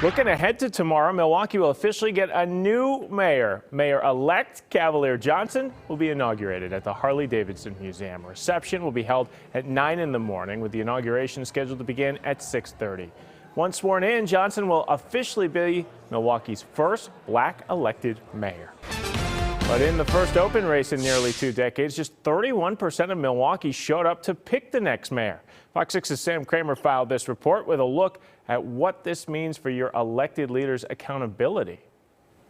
Looking ahead to tomorrow, Milwaukee will officially get a new mayor. Mayor-elect Cavalier Johnson will be inaugurated at the Harley-Davidson Museum. A reception will be held at 9 in the morning, with the inauguration scheduled to begin at 6:30. Once sworn in, Johnson will officially be Milwaukee's first black elected mayor. But in the first open race in nearly 2 decades, just 31% of Milwaukee showed up to pick the next mayor. Fox 6's Sam Kramer filed this report with a look at what this means for your elected leaders' accountability.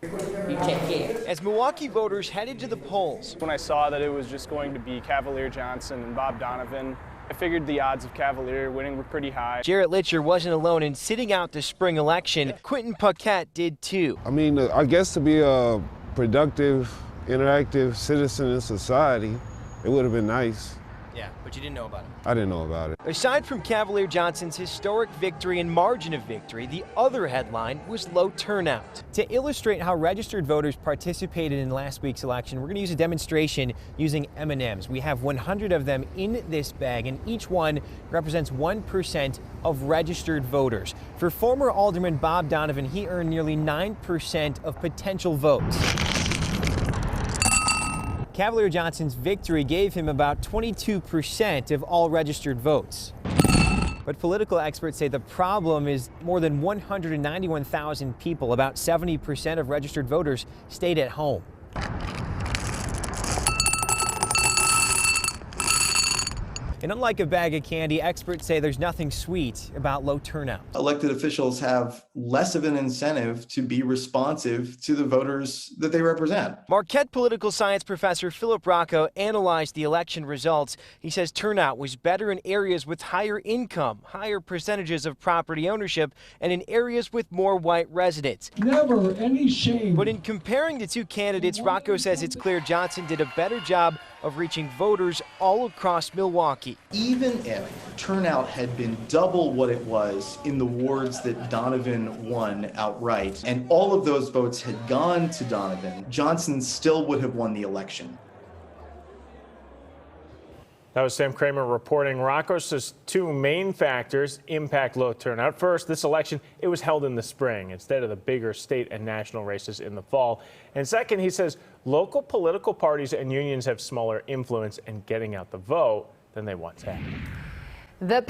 As Milwaukee voters headed to the polls, when I saw that it was just going to be Cavalier Johnson and Bob Donovan, I figured the odds of Cavalier winning were pretty high. Jarrett Litcher wasn't alone in sitting out the spring election. Quentin Paquette did too. I mean, I guess to be a productive, interactive citizen in society, it would have been nice. Yeah, but you didn't know about it. I didn't know about it. Aside from Cavalier Johnson's historic victory and margin of victory, the other headline was low turnout. To illustrate how registered voters participated in last week's election, we're going to use a demonstration using M&Ms. We have 100 of them in this bag, and each one represents 1% of registered voters. For former Alderman Bob Donovan, he earned nearly 9% of potential votes. Cavalier Johnson's victory gave him about 22% of all registered votes. But political experts say the problem is more than 191,000 people, about 70% of registered voters, stayed at home. And unlike a bag of candy, experts say there's nothing sweet about low turnout. Elected officials have less of an incentive to be responsive to the voters that they represent. Marquette political science professor Philip Rocco analyzed the election results. He says turnout was better in areas with higher income, higher percentages of property ownership, and in areas with more white residents. Never any shame. But in comparing the two candidates, Rocco says it's clear Johnson did a better job of reaching voters all across Milwaukee. Even if turnout had been double what it was in the wards that Donovan won outright, and all of those votes had gone to Donovan, Johnson still would have won the election. That was Sam Kramer reporting. Rocco says 2 main factors impact low turnout. First, this election, it was held in the spring instead of the bigger state and national races in the fall. And second, he says local political parties and unions have smaller influence in getting out the vote than they once had. The